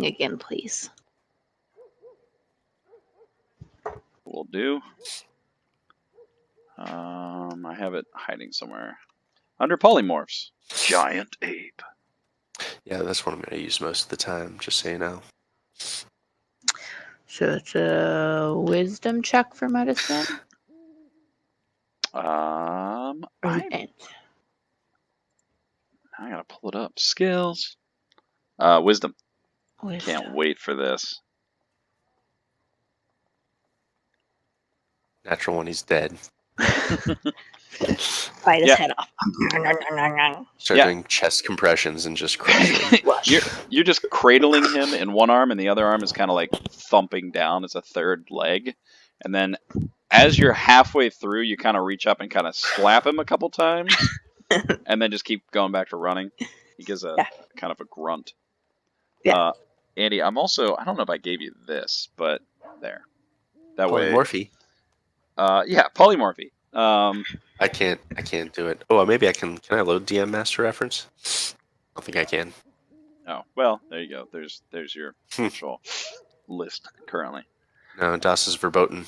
again, please. Will do. I have it hiding somewhere. Under polymorphs. Giant ape. Yeah, that's what I'm going to use most of the time, just so you know. So it's a wisdom check for medicine? Or is it int? I gotta pull it up. Skills. Wisdom. Can't wait for this. Natural one, he's dead. Bite his head off. Start doing chest compressions and just crushing. You're just cradling him in one arm, and the other arm is kind of like thumping down as a third leg. And then as you're halfway through, you kind of reach up and kind of slap him a couple times, and then just keep going back to running. He gives a kind of a grunt. Yeah. Andy, I don't know if I gave you this, but there. That Polymorphy. way. Yeah, polymorphy. I can't do it. Oh, maybe I can. Can I load DM Master Reference? I don't think I can. Oh, well, there you go. There's your actual list currently. No, Das is verboten.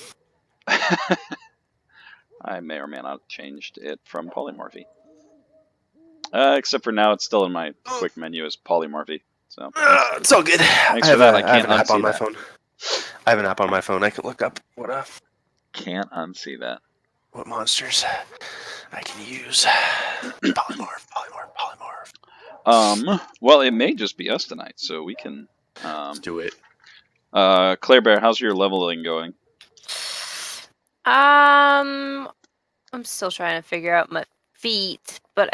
I may or may not have changed it from polymorphy. Except for now, it's still in my quick menu as polymorphy. So it's all good. Thanks for that. I can't have an app on unsee my that. phone. I have an app on my phone. I can look up Can't unsee that. What monsters I can use. Polymorph. Well, it may just be us tonight, so we can Let's do it. Claire Bear, how's your leveling going? I'm still trying to figure out my feet, but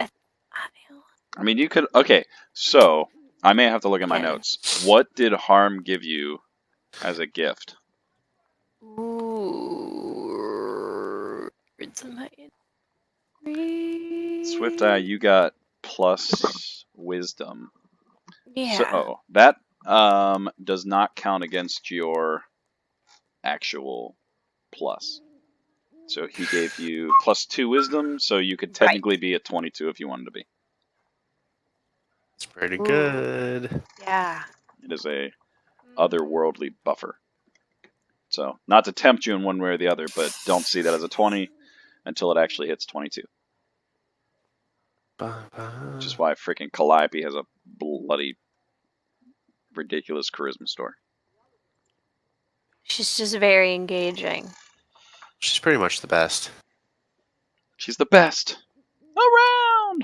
I mean, you could. Okay, so I may have to look at my notes. What did Harm give you as a gift? Ooh, it's in my Swift Eye, you got plus wisdom. Yeah. So that does not count against your actual plus. So he gave you plus 2 wisdom, so you could technically be at 22 if you wanted to be. It's pretty good. Yeah. It is a otherworldly buffer. So, not to tempt you in one way or the other, but don't see that as a 20 until it actually hits 22. Which is why freaking Calliope has a bloody ridiculous charisma score. She's just very engaging. She's pretty much the best. She's the best. Around!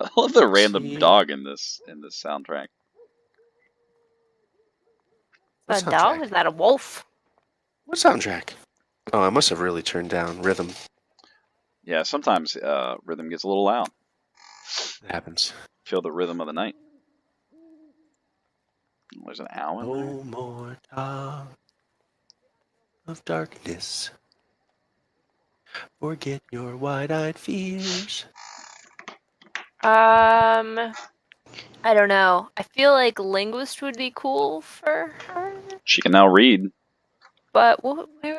I love the random dog in this soundtrack. Is that a dog? Is that a wolf? What soundtrack? Oh, I must have really turned down rhythm. Yeah, sometimes rhythm gets a little loud. It happens. Feel the rhythm of the night. There's an owl in there. No more talk of darkness. Forget your wide-eyed fears. I don't know. I feel like linguist would be cool for her. She can now read. But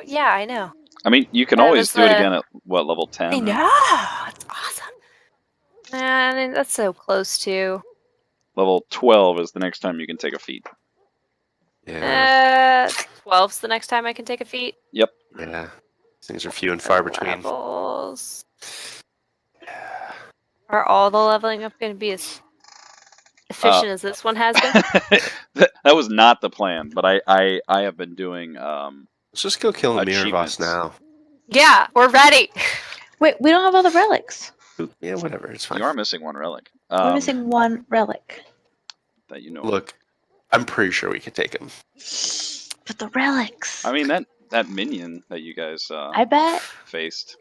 yeah, I know. I mean, you can always do it again at what, level 10? I know. It's awesome. I mean, that's so close to. Level 12 is the next time you can take a feat. Yeah. 12's the next time I can take a feat. Yep. Yeah. Things are few and far between. Levels. Are all the leveling up going to be as efficient as this one has been? That was not the plan, but I have been doing let's just go kill the mirror boss now. Yeah, we're ready. Wait, we don't have all the relics. Yeah, whatever. It's fine. You are missing one relic. We're missing one relic. That you know. Look, I'm pretty sure we can take him. But the relics. I mean that minion that you guys I bet faced.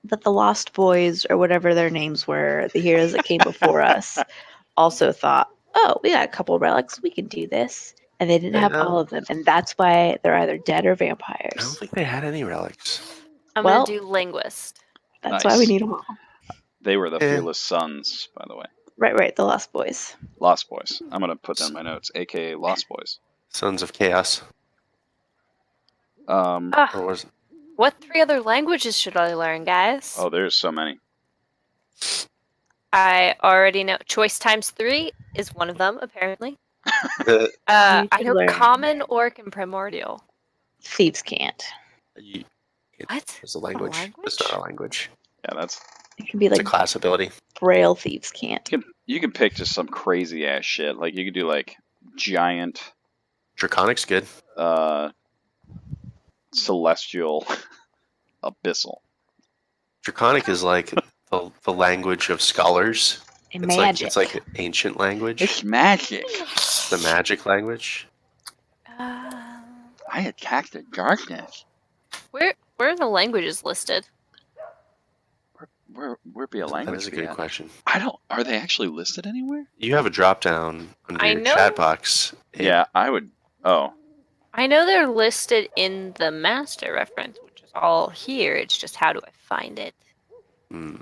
that the Lost Boys, or whatever their names were, the heroes that came before us, also thought, oh, we got a couple relics, we can do this. And they didn't have all of them. And that's why they're either dead or vampires. I don't think they had any relics. I'm going to do linguist. That's why we need them all. They were the Fearless Sons, by the way. Right, the Lost Boys. Lost Boys. I'm going to put that in my notes, aka Lost Boys. Sons of Chaos. Or was it? What 3 other languages should I learn, guys? Oh, there's so many. I already know. Choice times 3 is one of them, apparently. You I should know learn. common, orc, and primordial. Thieves can't. What? It's a language. It's not a language. Yeah, that's. It can be It's a like class ability. braille thieves can't. You can pick just some crazy ass shit. Like you could do like giant, Draconic's good. celestial, abyssal. Draconic is like the language of scholars. And It's magic. like an ancient language. It's magic. The magic language. Uh, I attack the darkness. where are the languages listed? Where be a That language? is a be good at? question. I don't. Are they actually listed anywhere? You have a drop down under I your know- chat box. Yeah, I would. Oh, I know they're listed in the master reference, which is all here. It's just how do I find it Hmm,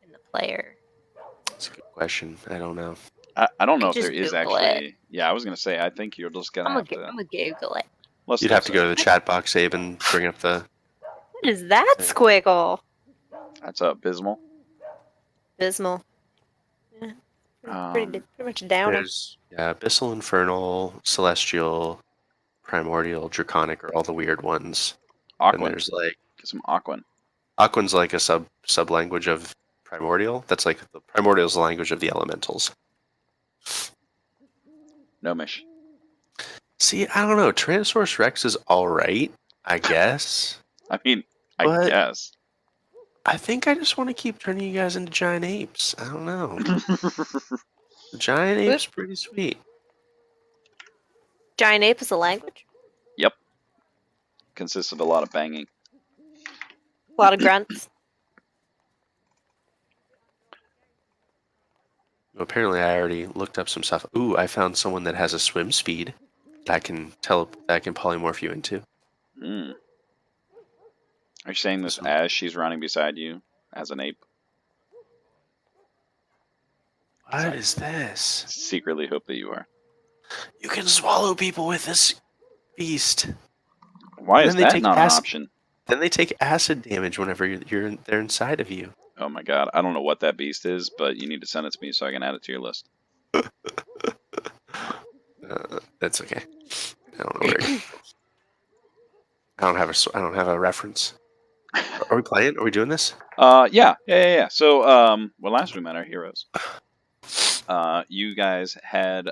in the player? that's a good question. I don't know. I don't know could if there just is Google actually. Yeah, I was gonna say. I think you're just gonna I'm have to. gonna Google it. Let's You'd do have to so. go to the chat box, Abe, and bring up the. What is that squiggle? That's abysmal. Abysmal. Yeah, pretty much a downer. There's Abyssal, Infernal, Celestial, Primordial, Draconic are all the weird ones. And Aquan. there's like Get some Aquan. Aquan's like a sub language of Primordial. That's like the Primordial is the language of the elementals. Gnomish. See, I don't know. Tyrannosaurus Rex is all right, I guess. I mean, I But- guess. I think I just want to keep turning you guys into giant apes. I don't know. The giant ape's pretty sweet. Giant ape is a language. Yep. Consists of a lot of banging. A lot of grunts. Apparently, I already looked up some stuff. Ooh, I found someone that has a swim speed that I can polymorph you into. Mm. Are you saying this as she's running beside you as an ape? What is this? Secretly hope that you are. You can swallow people with this beast. Why And is then they that take not an acid- option? Then they take acid damage whenever they're inside of you. Oh my god, I don't know what that beast is, but you need to send it to me so I can add it to your list. That's okay. I don't know where. I don't have a reference. Are we playing? Are we doing this? Yeah. So, when last we met our heroes, you guys had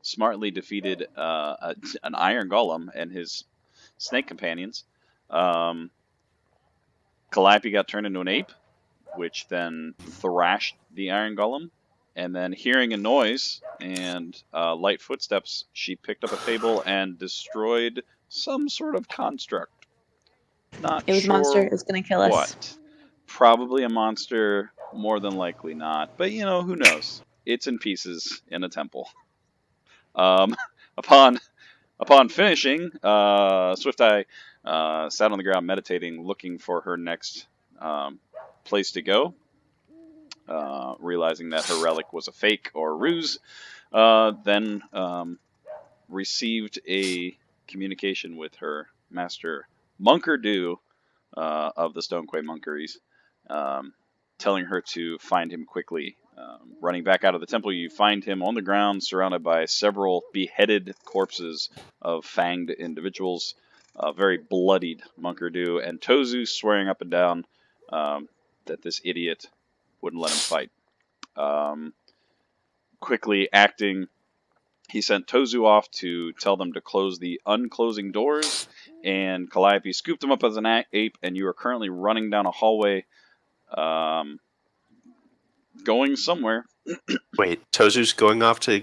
smartly defeated an iron golem and his snake companions. Calliope got turned into an ape, which then thrashed the iron golem. And then, hearing a noise and light footsteps, she picked up a table and destroyed some sort of construct. Not It was a sure monster. It was going to kill us. what. Probably a monster, more than likely not. But who knows? It's in pieces in a temple. Upon finishing, Swift Eye sat on the ground meditating, looking for her next place to go. Realizing that her relic was a fake or a ruse, then received a communication with her master Monkerdoo of the Stonequay Monkeries, telling her to find him quickly. Running back out of the temple, you find him on the ground, surrounded by several beheaded corpses of fanged individuals, very bloodied Monkerdoo, and Tozu swearing up and down that this idiot wouldn't let him fight. Quickly acting, he sent Tozu off to tell them to close the unclosing doors, and Calliope scooped him up as an ape, and you are currently running down a hallway, going somewhere. Wait, Tozu's going off to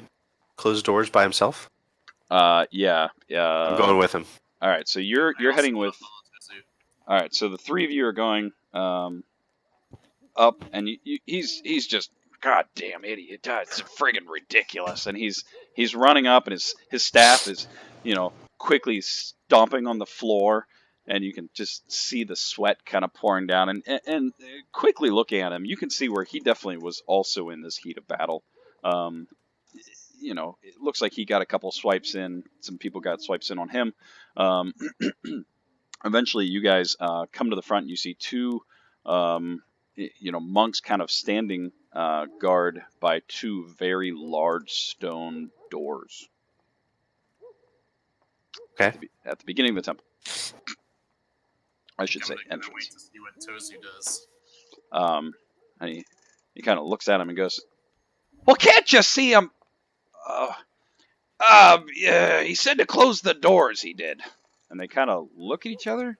close doors by himself? Yeah. I'm going with him. All right, so you're heading with. All right, so the three of you are going up, and he's just goddamn idiot. It's friggin' ridiculous, and he's running up, and his staff is quickly stomping on the floor, and you can just see the sweat kind of pouring down, and quickly looking at him, you can see where he definitely was also in this heat of battle. It looks like he got a couple swipes in. Some people got swipes in on him. Eventually, you guys come to the front. You see two monks kind of standing guard by two very large stone doors. Okay. At the beginning of the temple. I should say I'm gonna entrance. wait to see what Tozu does. And he kind of looks at him and goes, "Well, can't you see him? Yeah, he said to close the doors. He did." And they kind of look at each other.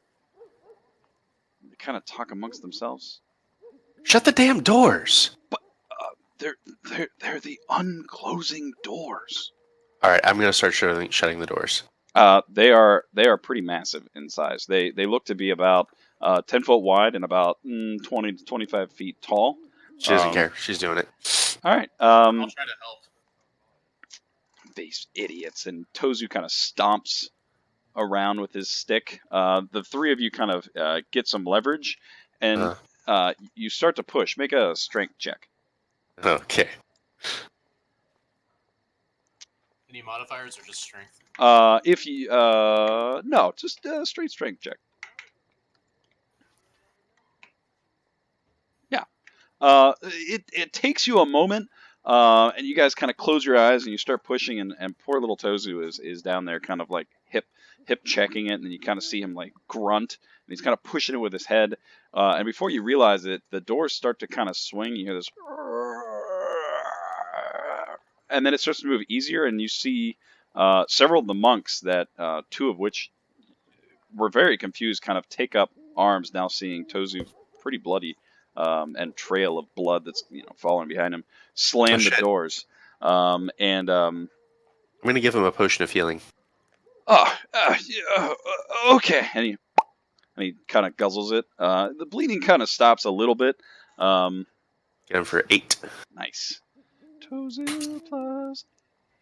They kind of talk amongst themselves. Shut the damn doors. But they're the unclosing doors. All right, I'm gonna start shutting the doors. They are pretty massive in size. They look to be about 10 foot wide and about 20 to 25 feet tall. She doesn't care. She's doing it. All right. I'll try to help. These idiots. And Tozu kind of stomps around with his stick. The three of you kind of get some leverage, and you start to push. Make a strength check. Okay. Any modifiers or just strength? If you no, just a straight strength check. Yeah. It takes you a moment, and you guys kind of close your eyes and you start pushing, and poor little Tozu is down there, kind of like hip checking it, and then you kind of see him like grunt, and he's kind of pushing it with his head, and before you realize it, the doors start to kind of swing. You hear this, and then it starts to move easier, and you see several of the monks that two of which were very confused kind of take up arms, now seeing Tozu pretty bloody, and trail of blood that's falling behind him, slam the doors, and I'm gonna give him a potion of healing. Okay, and he kind of guzzles it. The bleeding kind of stops a little bit. Get him for 8. Nice. Tozu plus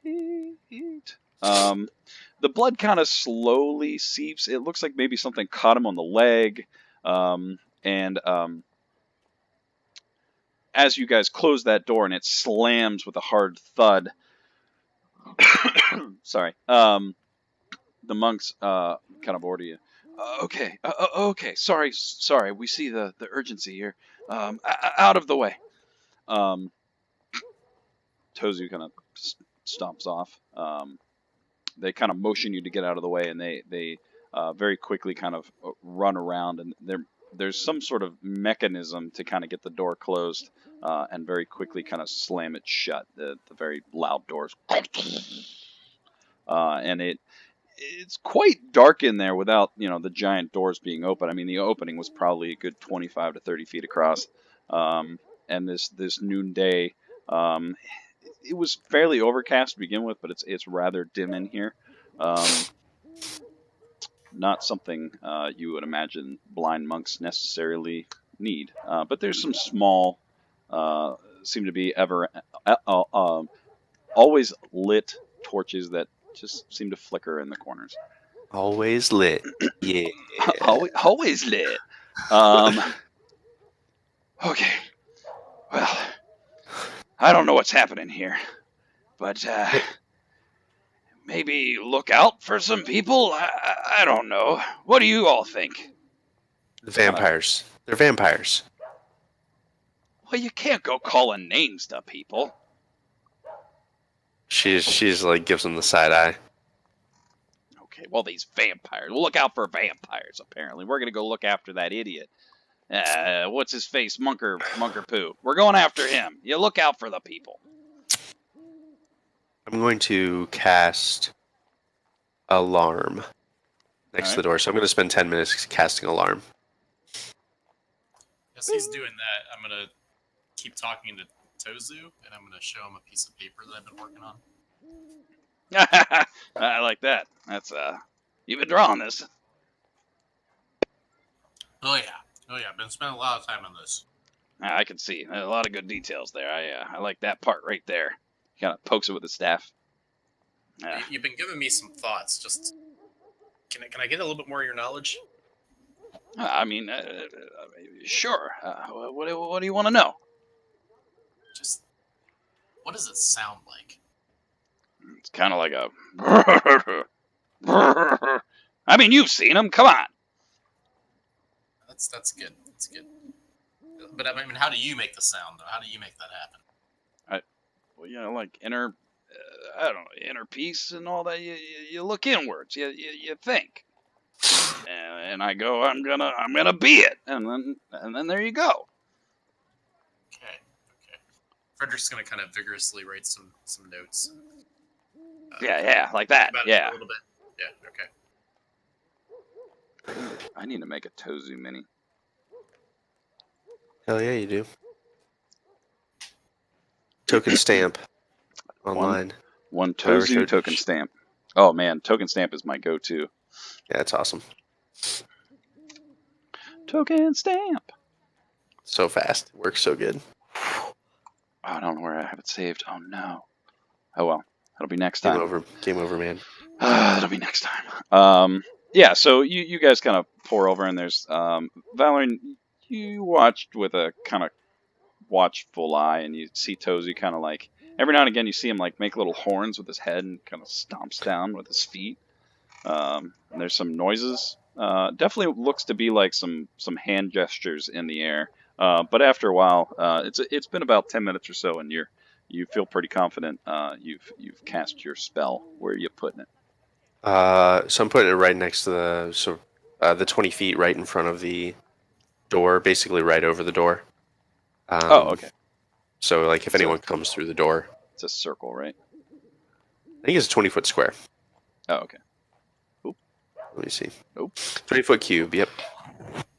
8. The blood kind of slowly seeps. It looks like maybe something caught him on the leg. And as you guys close that door and it slams with a hard thud, sorry, the monks kind of order you. Okay, sorry. We see the urgency here. Out of the way. Tozu kind of stomps off. They kind of motion you to get out of the way, and they very quickly kind of run around, and there's some sort of mechanism to kind of get the door closed, and very quickly kind of slam it shut. The very loud doors, and it's quite dark in there without the giant doors being open. I mean, the opening was probably a good 25 to 30 feet across, and this noonday. It was fairly overcast to begin with, but it's rather dim in here. Not something you would imagine blind monks necessarily need. But there's some small, seem to be always lit torches that just seem to flicker in the corners. Always lit. Yeah. Always lit. Okay. Well, I don't know what's happening here, but maybe look out for some people? I don't know. What do you all think? The vampires. They're vampires. Well, you can't go calling names to people. She's like gives them the side eye. Okay, well, these vampires. We'll look out for vampires, apparently. We're going to go look after that idiot. What's his face? Monkerdoo. We're going after him. You look out for the people. I'm going to cast Alarm next to the door. So I'm going to spend 10 minutes casting Alarm. As he's doing that, I'm going to keep talking to Tozu, and I'm going to show him a piece of paper that I've been working on. I like that. That's, you've been drawing this. Oh, yeah. I've been spending a lot of time on this. I can see. There's a lot of good details there. I like that part right there. He kind of pokes it with his staff. You've been giving me some thoughts. Just can I get a little bit more of your knowledge? I mean, sure. What do you want to know? Just what does it sound like? It's kind of like a. I mean, you've seen him. Come on. That's good. That's good. But I mean, how do you make the sound though? How do you make that happen? Well, like inner, I don't know, inner peace and all that. You look inwards. You think. And I go, I'm gonna be it, and then there you go. Okay. Frederick's gonna kind of vigorously write some notes. Yeah, like that. About Yeah. it a little bit. Yeah. Okay. I need to make a Tozu mini. Hell yeah, you do. Token stamp online. One Whatever Tozu showed- token stamp. Oh man, token stamp is my go-to. Yeah, it's awesome. Token stamp. So fast. It works so good. I don't know where I have it saved. Oh no. Oh well. That'll be next Game time. over. Game over, man. It'll be next time. Yeah, so you guys kind of pour over, and there's Valerie, you watched with a kind of watchful eye, and you see Tozy kind of like every now and again you see him like make little horns with his head and kind of stomps down with his feet. And there's some noises. Definitely looks to be like some hand gestures in the air. But after a while, it's been about 10 minutes or so, and you feel pretty confident. You've cast your spell. Where are you putting it? So I'm putting it right next to the 20 feet right in front of the door, basically right over the door. Oh, okay. So like if So- anyone comes through the door, It's a circle, right? I think it's a 20-foot square. Oh, okay. Let me see. Nope. 20-foot cube. Yep.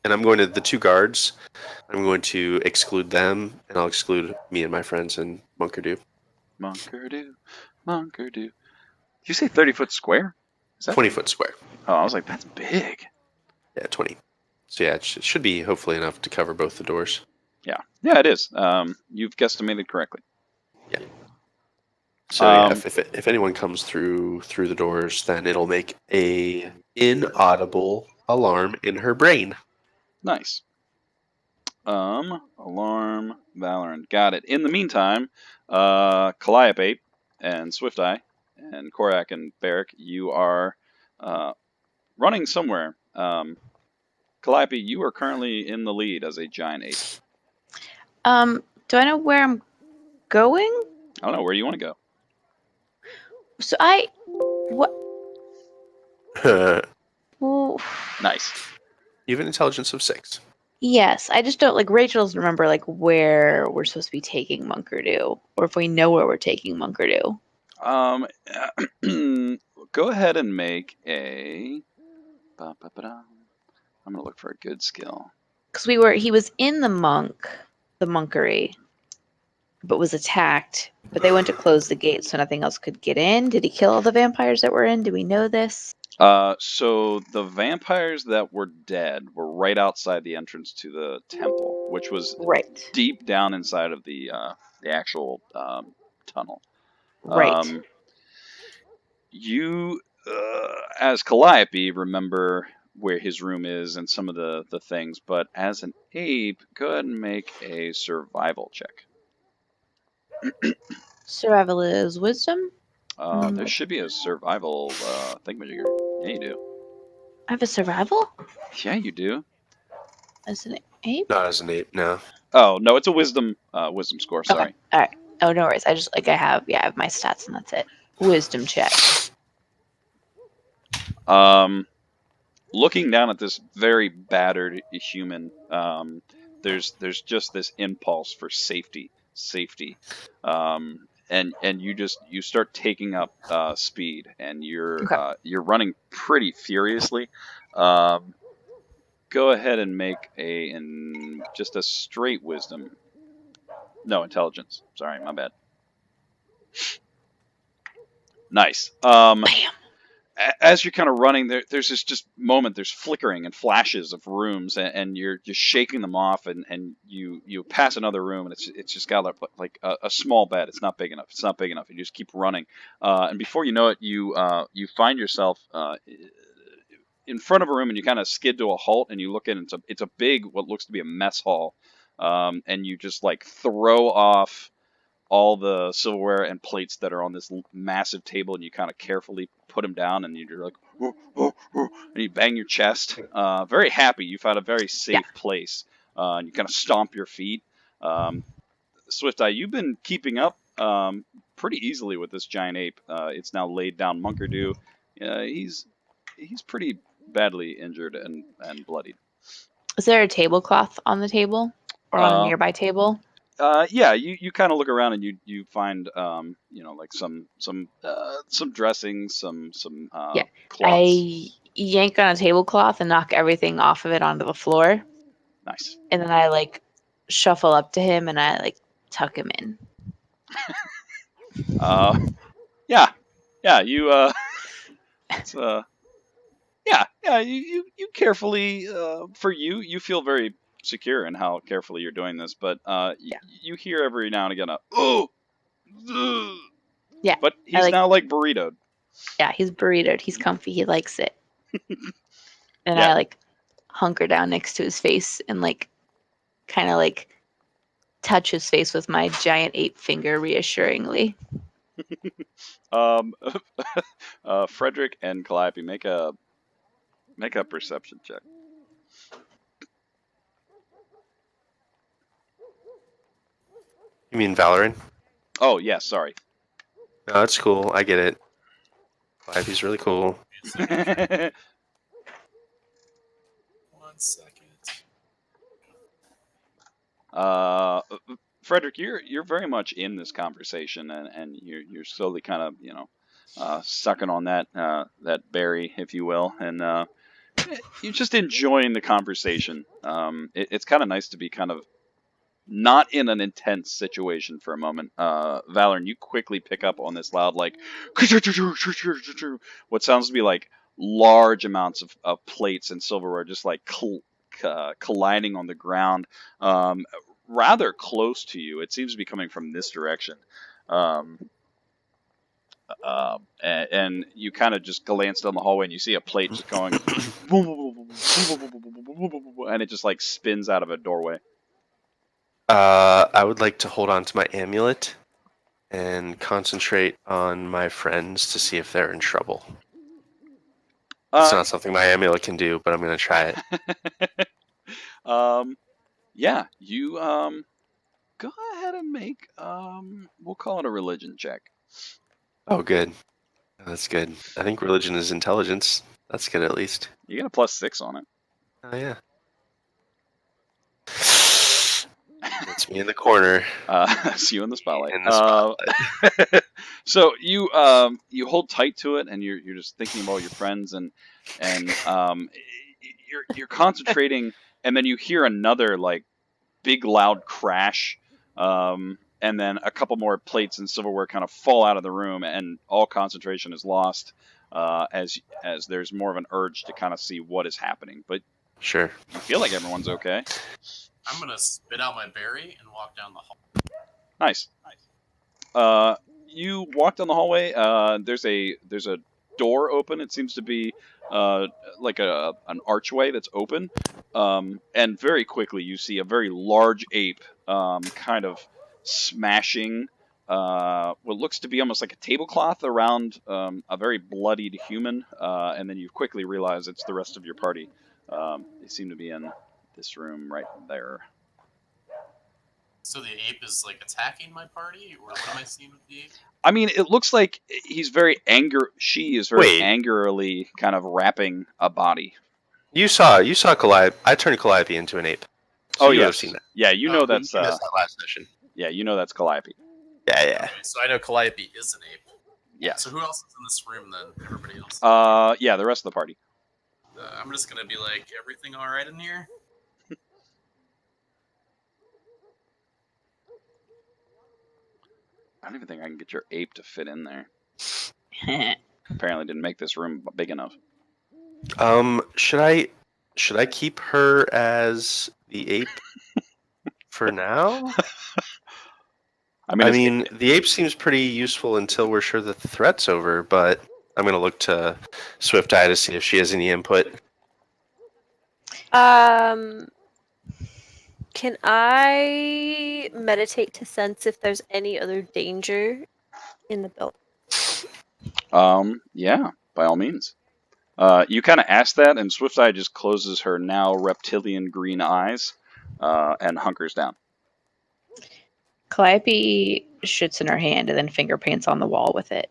And I'm going to the two guards. I'm going to exclude them, and I'll exclude me and my friends in Monkerdoo. Monkerdoo. Did you say 30-foot square? Is that 20-foot square. Oh, I was like, that's big. Yeah, 20. So yeah, it should be hopefully enough to cover both the doors. Yeah, it is. You've guesstimated correctly. Yeah. So yeah, if anyone comes through the doors, then it'll make a inaudible alarm in her brain. Nice. Alarm, Valorant. Got it. In the meantime, Calliope and Swift Eye and Korak and Barrick, you are running somewhere. Calliope, you are currently in the lead as a giant ape. Do I know where I'm going? I don't know where you want to go. So what? Well, Nice. You have an intelligence of 6. yes, I just don't like Rachel doesn't remember like where we're supposed to be taking Monkerdoo, or if we know where we're taking Monkerdoo. Go ahead and make a. I'm gonna look for a good skill. Because he was in the monkery, but was attacked. But they went to close the gate so nothing else could get in. Did he kill all the vampires that were in? Do we know this? So the vampires that were dead were right outside the entrance to the temple, which was Right. deep down inside of the actual tunnel. Right. You, as Calliope, remember where his room is and some of the things, but as an ape, go ahead and make a survival check. Survival is wisdom. There should be a survival thingamajigger. Yeah, you do. I have a survival Yeah, you do. as an ape. Not as an ape, no. Oh no, it's a wisdom score. Sorry. Okay. All right. Oh, no worries. I have my stats and that's it. Wisdom check. Looking down at this very battered human, there's just this impulse for safety, and you start taking up speed, and you're running pretty furiously. Go ahead and make just a straight wisdom. No, intelligence. Sorry, my bad. Nice. Bam. As you're kind of running, there's this just moment. There's flickering and flashes of rooms, and you're just shaking them off, and you pass another room, and it's just got like a small bed. It's not big enough. You just keep running, and before you know it, you find yourself in front of a room, and you kind of skid to a halt, and you look in. It's a big, what looks to be a mess hall, and you just like throw off all the silverware and plates that are on this massive table, and you kind of carefully put them down, and you're like, and you bang your chest. Very happy. You found a very safe place. and you kind of stomp your feet. Swift Eye, you've been keeping up pretty easily with this giant ape. It's now laid down Monkerdoo. He's pretty badly injured and bloodied. Is there a tablecloth on the table or on a nearby table? Yeah, you kind of look around and you find like some dressings, some Yeah. cloths. I yank on a tablecloth and knock everything off of it onto the floor. Nice. And then I like shuffle up to him and I like tuck him in. Yeah, you it's you carefully for you feel very secure in how carefully you're doing this, but you hear every now and again a oh, Yeah. but he's now like burritoed. Yeah, he's burritoed. He's comfy. He likes it. And Yeah. I like hunker down next to his face and like kind of like touch his face with my giant ape finger reassuringly. Frederick and Calliope, make a perception check. You mean Valorant? Oh yeah, sorry. No, that's cool. I get it. Calliope's really cool. 1 second. Frederick, you're very much in this conversation, and you're slowly kind of sucking on that berry, if you will, and you're just enjoying the conversation. It's kind of nice to be kind of not in an intense situation for a moment. Valorant, you quickly pick up on this loud, like, what sounds to be like large amounts of plates and silverware just like colliding on the ground, rather close to you. It seems to be coming from this direction. And you kind of just glance down the hallway and you see a plate just going, and it just like spins out of a doorway. I would like to hold on to my amulet and concentrate on my friends to see if they're in trouble. It's not something my amulet can do, but I'm going to try it. Yeah, you go ahead and make we'll call it a religion check. Oh, good. That's good. I think religion is intelligence. That's good, at least. You get a +6 on it. Oh, yeah. That's me in the corner. It's you in the spotlight. In the spotlight. So you hold tight to it, and you're just thinking about your friends, and you're concentrating, and then you hear another like big loud crash, and then a couple more plates and silverware kind of fall out of the room, and all concentration is lost as there's more of an urge to kind of see what is happening. But sure, you feel like everyone's okay. I'm gonna spit out my berry and walk down the hall. Nice. You walk down the hallway. There's a door open. It seems to be like an archway that's open. And very quickly you see a very large ape kind of smashing what looks to be almost like a tablecloth around a very bloodied human. And then you quickly realize it's the rest of your party. They seem to be in this room right there. So the ape is like attacking my party, or what am I seeing with the ape? I mean, it looks like he's very She is very angrily kind of wrapping a body. You saw Calliope. I turned Calliope into an ape. So you have seen that. Yeah, you know that's you missed that last session. Yeah, you know that's Calliope. Yeah. Okay, so I know Calliope is an ape. Yeah. So who else is in this room then? Everybody else? Yeah, the rest of the party. I'm just gonna be like, everything all right in here? I don't even think I can get your ape to fit in there. Apparently didn't make this room big enough. Should I keep her as the ape for now? I mean, the ape seems pretty useful until we're sure that the threat's over, but I'm going to look to Swift Eye to see if she has any input. Can I meditate to sense if there's any other danger in the building? Yeah, by all means. You kind of ask that, and Swift Eye just closes her now reptilian green eyes, and hunkers down. Calliope shoots in her hand and then finger paints on the wall with it.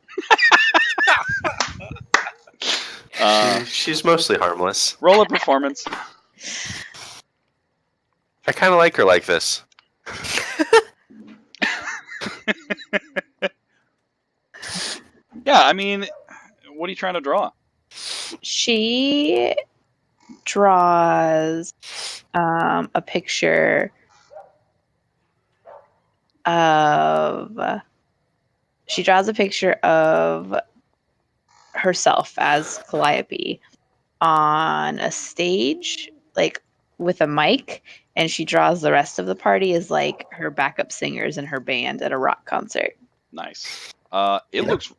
She's mostly harmless. Roll a performance. I kind of like her like this. Yeah, I mean, what are you trying to draw? She draws a picture of herself as Calliope on a stage, like with a mic, and she draws the rest of the party as like her backup singers in her band at a rock concert. Nice. It looks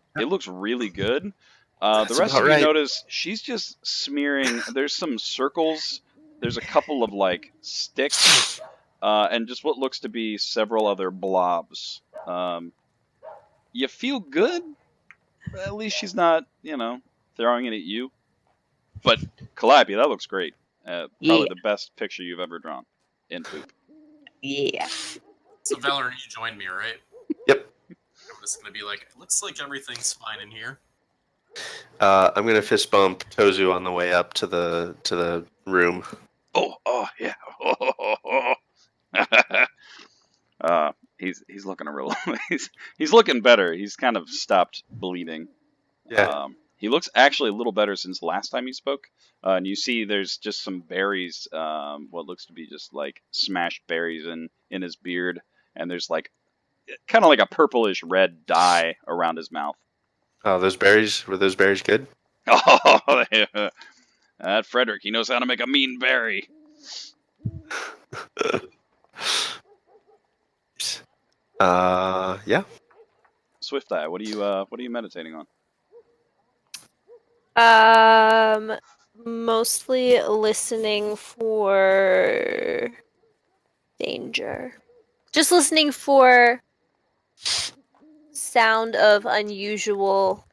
really good. The That's rest about of you right. notice she's just smearing. There's some circles. There's a couple of like sticks, and just what looks to be several other blobs. You feel good. At least she's not, throwing it at you. But Calliope, that looks great. Yeah. Probably the best picture you've ever drawn in poop. Yeah. So Valor, you joined me, right? Yep. I'm just gonna be like, it looks like everything's fine in here. I'm gonna fist bump Tozu on the way up to the room. Oh yeah. He's looking a real. he's looking better. He's kind of stopped bleeding. Yeah. He looks actually a little better since last time you spoke. And you see there's just some berries, what looks to be just like smashed berries in his beard, and there's like kind of like a purplish red dye around his mouth. Oh, were those berries good? Oh, yeah. That Frederick, he knows how to make a mean berry. Yeah. Swift Eye, what are you meditating on? Mostly listening for danger. Just listening for sound of unusual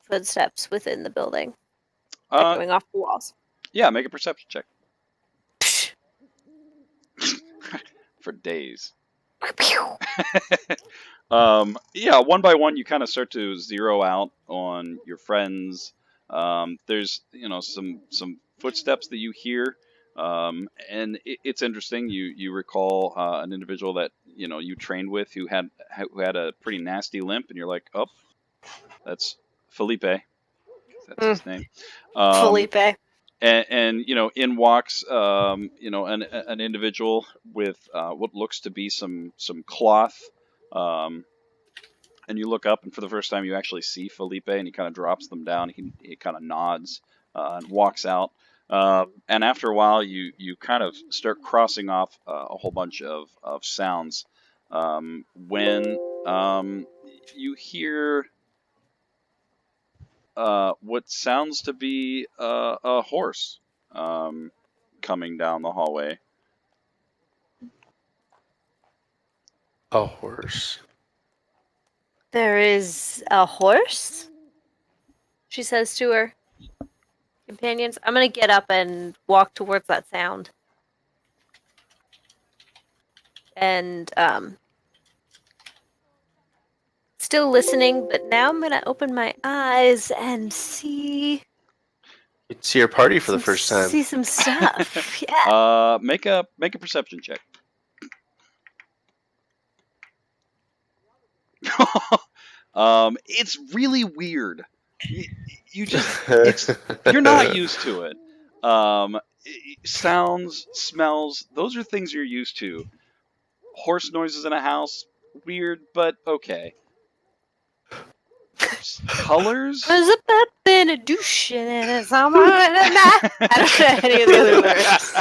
footsteps within the building, echoing off the walls. Yeah, make a perception check. For days. Yeah, one by one, you kind of start to zero out on your friends. There's some footsteps that you hear, and it's interesting. You recall an individual that you trained with who had a pretty nasty limp, and you're like, oh, that's Felipe. That's his name. Felipe. And in walks an individual with what looks to be some cloth, and you look up, and for the first time you actually see Felipe, and he kind of drops them down. He kind of nods and walks out, and after a while you kind of start crossing off a whole bunch of sounds, when you hear what sounds to be a horse coming down the hallway. A horse. There is a horse? She says to her companions. I'm gonna get up and walk towards that sound. And still listening, but now I'm gonna open my eyes and see You'd see your party for the first time. see some stuff. Yeah. Make a perception check. It's really weird. You're not used to it. Sounds, smells, those are things you're used to. Horse noises in a house, weird, but okay. Colors? Was a pep in a douche and someone I don't know any of the other lyrics.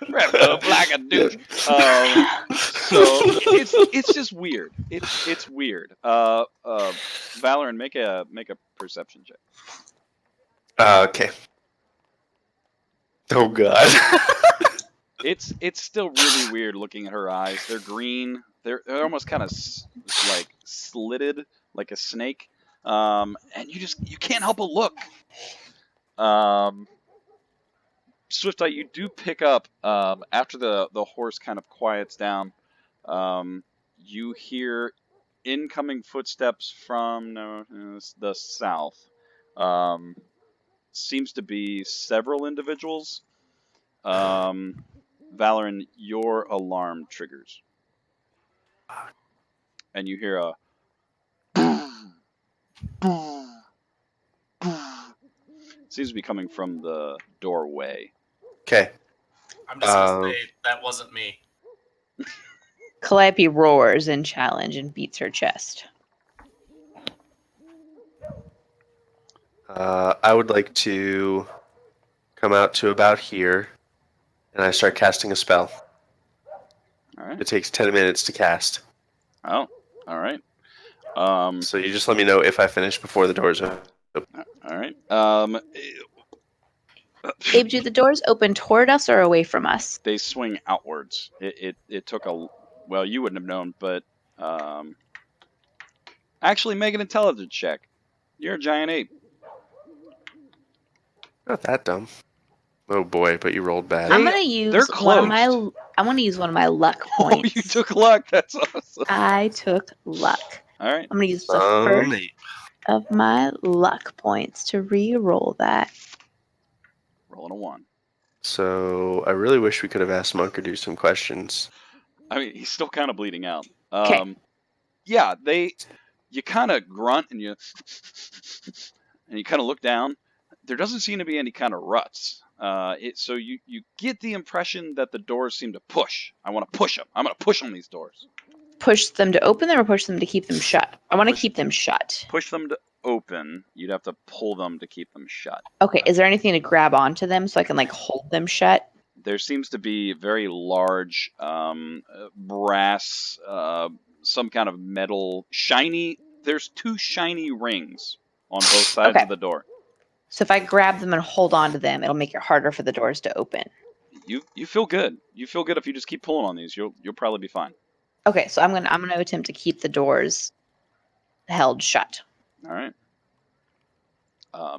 Wrapped up like a douche. So it's just weird. It's weird. Valorant, make a perception check. Okay. Oh god. It's still really weird looking at her eyes. They're green. They're almost kind of like slitted like a snake. And you can't help but look. Swift Eye, you do pick up after the horse kind of quiets down. You hear incoming footsteps from the south. Seems to be several individuals. Valoran, your alarm triggers, and you hear a. Seems to be coming from the doorway. Okay. I'm just gonna say that wasn't me. Calliope roars in challenge and beats her chest. I would like to come out to about here, and I start casting a spell. All right. It takes 10 minutes to cast. Oh, all right. So you just let me know if I finish before the doors open. All right. Abe, do the doors open toward us or away from us? They swing outwards. It took a well, you wouldn't have known, but actually, make an intelligence check. You're a giant ape. Not that dumb. Oh boy, but you rolled bad. I'm gonna use They're one of my. closed. I want to use one of my luck Oh, points. you took luck. That's awesome. I took luck. All right. I'm gonna use the first of my luck points to re-roll that. Rolling a 1. So I really wish we could have asked Monkerdoo some questions. I mean, he's still kind of bleeding out. 'Kay. Yeah, you kind of grunt and you kind of look down. There doesn't seem to be any kind of ruts. So you get the impression that the doors seem to push. I want to push them. I'm going to push on these doors. Push them to open them or push them to keep them shut? I want to keep them shut. Push them to open. You'd have to pull them to keep them shut. Okay, is there anything to grab onto them so I can like hold them shut? There seems to be very large brass, some kind of metal, shiny. There's 2 shiny rings on both sides Okay. of the door. So if I grab them and hold on to them, it'll make it harder for the doors to open. You feel good. You feel good if you just keep pulling on these. You'll probably be fine. Okay, so I'm gonna attempt to keep the doors held shut. All right.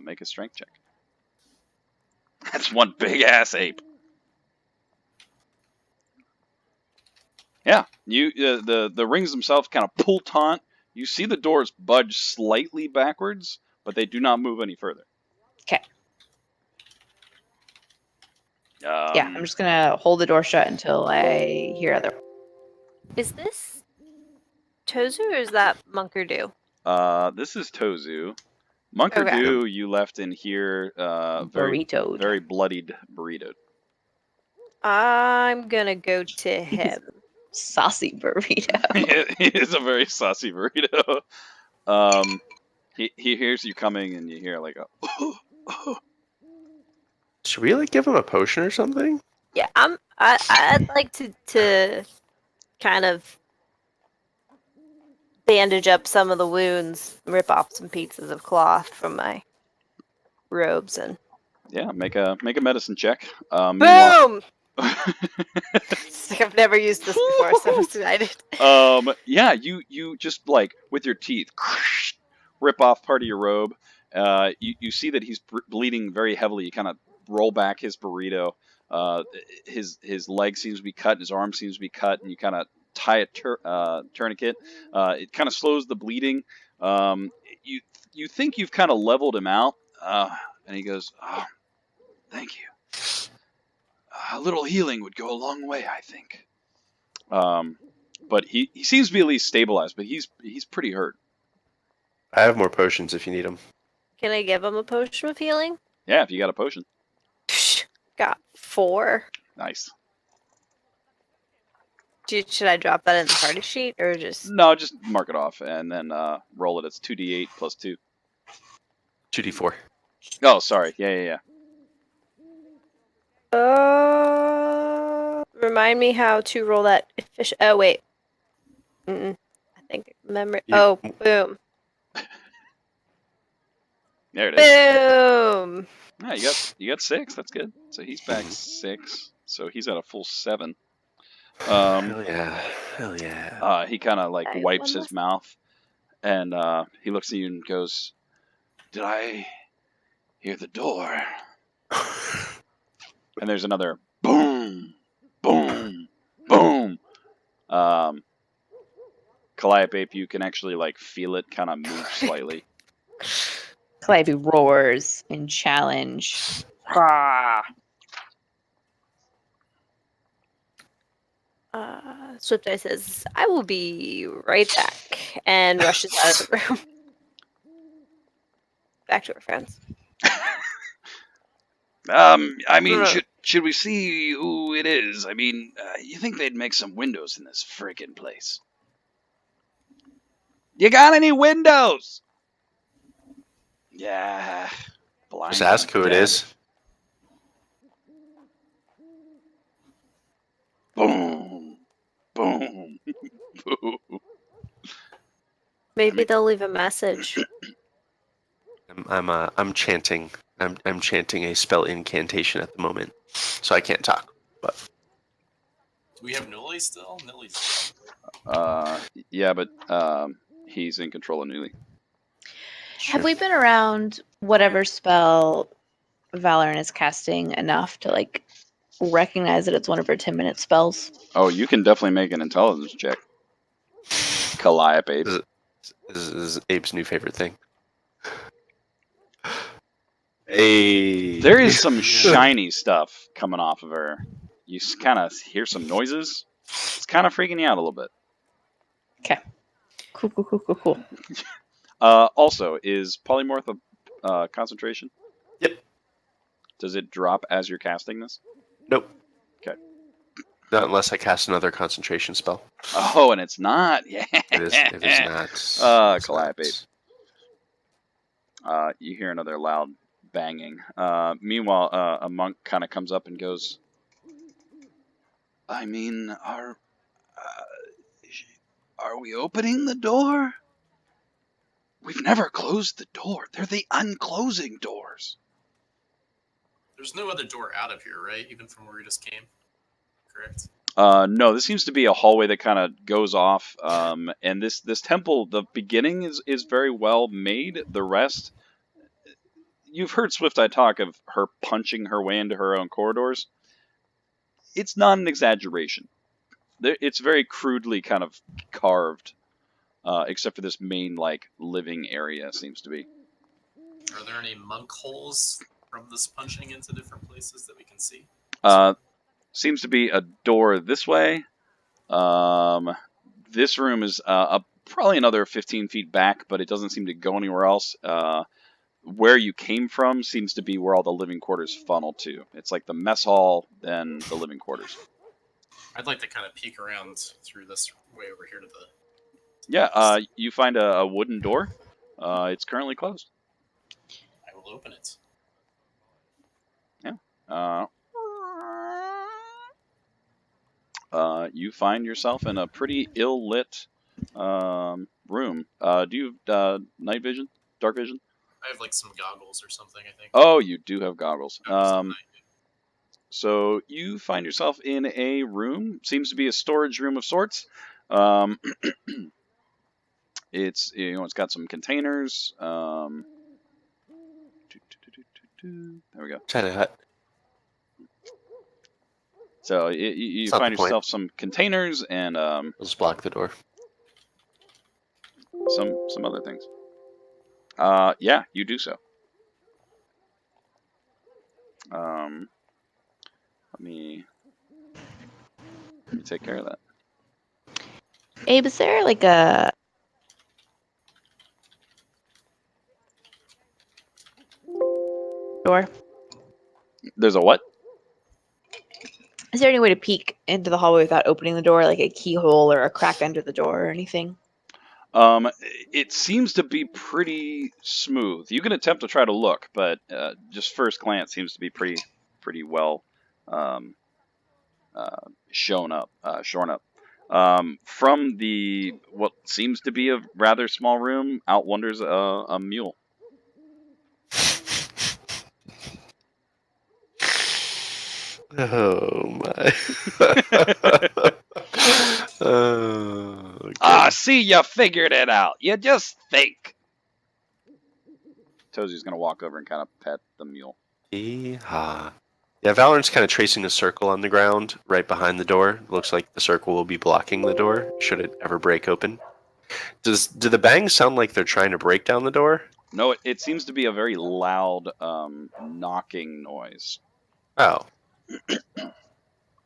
Make a strength check. That's one big ass ape. Yeah, the rings themselves kind of pull taut. You see the doors budge slightly backwards, but they do not move any further. Okay. Yeah, I'm just gonna hold the door shut until I hear other. Is this Tozu or is that Monkerdoo? This is Tozu. Monkerdoo, you left in here, burritoed. very bloodied burrito. I'm gonna go to him. Saucy burrito. He is a very saucy burrito. He hears you coming, and you hear like a. Should we like give him a potion or something? Yeah, I'd like to kind of bandage up some of the wounds, rip off some pieces of cloth from my robes, and Yeah, make a medicine check. boom! It's like I've never used this before, so I'm excited. Yeah, you just like with your teeth rip off part of your robe. You see that he's bleeding very heavily. You kind of roll back his burrito. His leg seems to be cut. His arm seems to be cut, and you kind of tie a tourniquet. It kind of slows the bleeding. You think you've kind of leveled him out, and he goes, "Oh, thank you. A little healing would go a long way, I think." But he seems to be at least stabilized, but he's pretty hurt. I have more potions if you need them. Can I give him a potion of healing? Yeah, if you got a potion. Got 4. Nice. Should I drop that in the party sheet or just? No, just mark it off and then roll it. It's 2d8 plus 2. 2d4. Oh, sorry. Yeah. Remind me how to roll that fish. Oh wait. I think memory. Oh, boom. There it is. Boom. Yeah, you got 6. That's good. So he's back 6. So he's at a full 7. Hell yeah. He kind of like wipes his mouth, and he looks at you and goes, "Did I hear the door?" And there's another boom, boom, boom. Calliope, you can actually like feel it kind of move slightly. Calliope roars in challenge. Rah! Swift Eye says, "I will be right back," and rushes out of the room. Back to her friends. I mean, should we see who it is? I mean, you think they'd make some windows in this friggin' place? You got any windows? Yeah. Just ask who it is. Boom, boom, boom. Maybe they'll leave a message. I'm chanting. I'm chanting a spell incantation at the moment, so I can't talk. But Do we have Nuli still? Nili's Yeah, but he's in control of Newly. Have we been around whatever spell Valorant is casting enough to like recognize that it's one of her 10-minute spells? Oh, you can definitely make an intelligence check. Calliope. This is Abe's new favorite thing. Hey. There is some shiny stuff coming off of her. You kind of hear some noises. It's kind of freaking you out a little bit. Okay. Cool. Also, is polymorph a concentration? Yep. Does it drop as you're casting this? Nope. Okay. Not unless I cast another concentration spell. Oh, and it's not. Yeah. It is not. Calliope. You hear another loud banging. Meanwhile, a monk kind of comes up and goes, I mean, are we opening the door? We've never closed the door. They're the unclosing doors. There's no other door out of here, right? Even from where we just came. Correct? No, this seems to be a hallway that kind of goes off. And this temple, the beginning is very well made. The rest, you've heard Swift Eye talk of her punching her way into her own corridors. It's not an exaggeration. It's very crudely kind of carved, except for this main like living area seems to be. Are there any monk holes from this punching into different places that we can see? Seems to be a door this way. This room is probably another 15 feet back, but it doesn't seem to go anywhere else. Where you came from seems to be where all the living quarters funnel to. It's like the mess hall, then the living quarters. I'd like to kind of peek around through this way over here to the... Yeah, you find a wooden door. It's currently closed. I will open it. Yeah. You find yourself in a pretty ill-lit room. Do you have night vision? Dark vision? I have like some goggles or something, I think. Oh, you do have goggles. Goggles at night. So you find yourself in a room. Seems to be a storage room of sorts. It's got some containers. There we go. China Hut. So you It's not find the point. yourself some containers and Let's block the door. some other things. Yeah, you do so. Let me take care of that. Abe, is there like a door? There's a what? Is there any way to peek into the hallway without opening the door, like a keyhole or a crack under the door or anything? It seems to be pretty smooth. You can attempt to try to look, but just first glance seems to be pretty well shorn up. From the what seems to be a rather small room, out wanders a mule. Oh my. Ah, see, you figured it out. You just think. Tozzy's gonna walk over and kind of pet the mule. Yeehaw. Yeah, Valorant's kind of tracing a circle on the ground right behind the door. Looks like the circle will be blocking the door should it ever break open. Do the bangs sound like they're trying to break down the door? No, it seems to be a very loud knocking noise. Oh,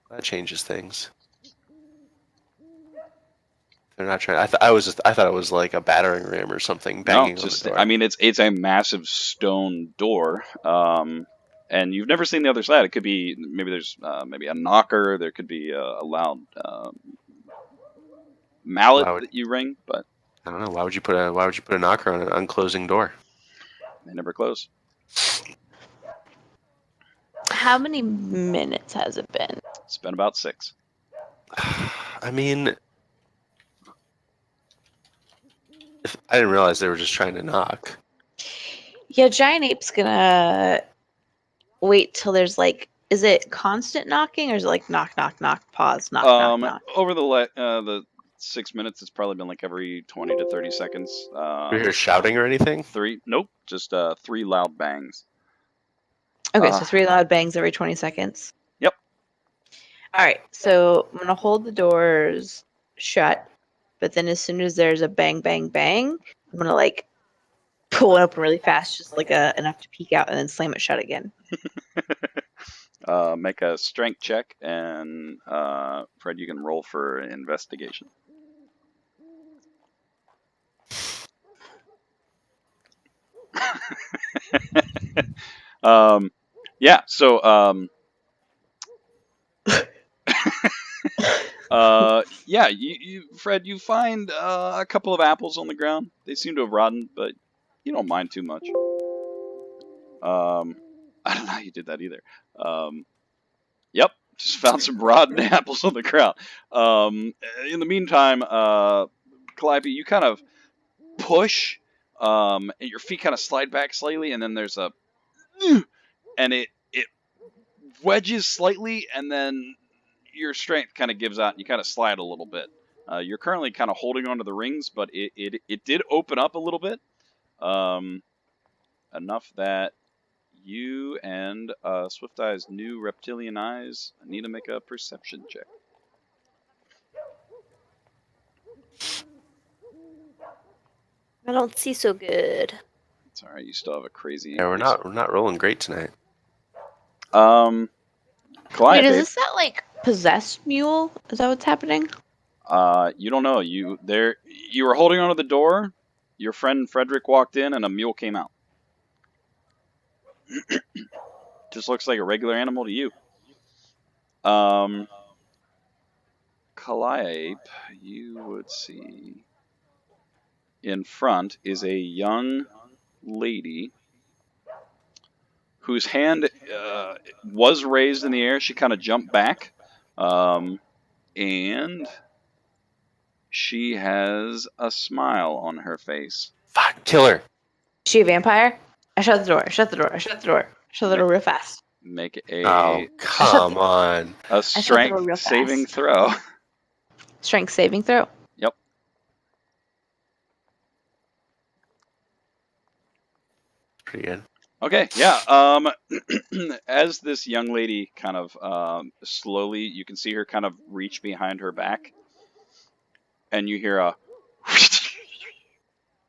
that changes things. They're not trying. I thought it was like a battering ram or something banging on the door. I mean, it's a massive stone door, and you've never seen the other side. It could be maybe there's maybe a knocker. There could be a loud mallet that you ring, but I don't know. Why would you put a knocker on an unclosing door? they never close. How many minutes has it been? It's been about 6. I mean, I didn't realize they were just trying to knock. Yeah, Giant Ape's gonna wait till there's like, is it constant knocking or is it like knock, knock, knock, pause, knock, knock, knock? Over the 6 minutes, it's probably been like every 20 to 30 seconds. You hear shouting or anything? 3, nope, just 3 loud bangs. Okay, so 3 loud bangs every 20 seconds. Yep. All right, so I'm gonna hold the doors shut, but then as soon as there's a bang, bang, bang, I'm gonna like pull it open really fast, just like enough to peek out, and then slam it shut again. Make a strength check, and Fred, you can roll for investigation. Yeah, so yeah, Fred, you find a couple of apples on the ground. They seem to have rotten, but you don't mind too much. I don't know how you did that either. Yep, just found some rotten apples on the ground. In the meantime, Calliope, you kind of push, and your feet kind of slide back slightly, and then there's a, and it wedges slightly, and then your strength kind of gives out, and you kind of slide a little bit. You're currently kind of holding onto the rings, but it did open up a little bit, enough that you and Swift Eye's new reptilian eyes need to make a perception check. I don't see so good. It's all right. You still have a crazy. Yeah, we're not rolling great tonight. Calliope. Wait, is this that like possessed mule? Is that what's happening? You don't know. You were holding onto the door. Your friend Frederick walked in, and a mule came out. Just looks like a regular animal to you. Calliope, you would see in front is a young lady whose hand was raised in the air. She kind of jumped back, and she has a smile on her face. Fuck, kill her. Is she a vampire? I shut the door. Shut the door. Shut the door. Shut the door real fast. Make a Oh, come on. A strength saving throw. Strength saving throw. Yep. Pretty good. Okay, yeah. As this young lady kind of slowly, you can see her kind of reach behind her back, and you hear a,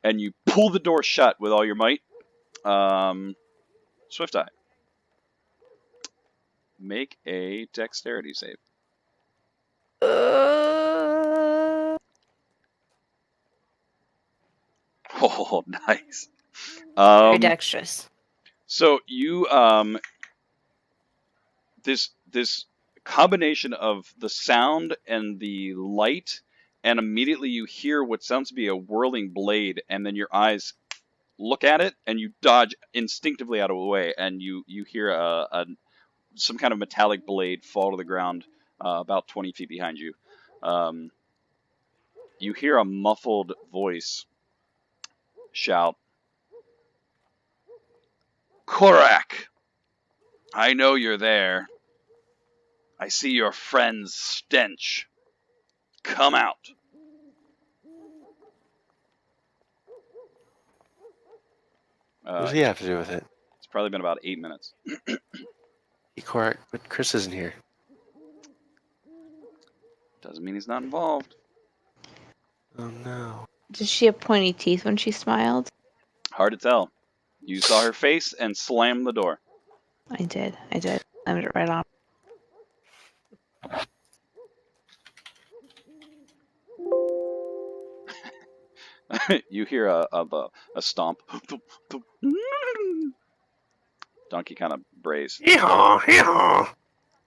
and you pull the door shut with all your might. Swift Eye, make a dexterity save. Oh, nice. Very dexterous. So you this combination of the sound and the light, and immediately you hear what sounds to be a whirling blade, and then your eyes look at it, and you dodge instinctively out of the way, and you hear some kind of metallic blade fall to the ground about 20 feet behind you. You hear a muffled voice shout, "Korak! I know you're there. I see your friend's stench. Come out." What does he have to do with it? It's probably been about 8 minutes. Hey, Korak, but Chris isn't here. Doesn't mean he's not involved. Oh no. Did she have pointy teeth when she smiled? Hard to tell. You saw her face and slammed the door. I did. Slammed it right on. You hear a stomp. Donkey kind of brays. Hee-haw, hee-haw.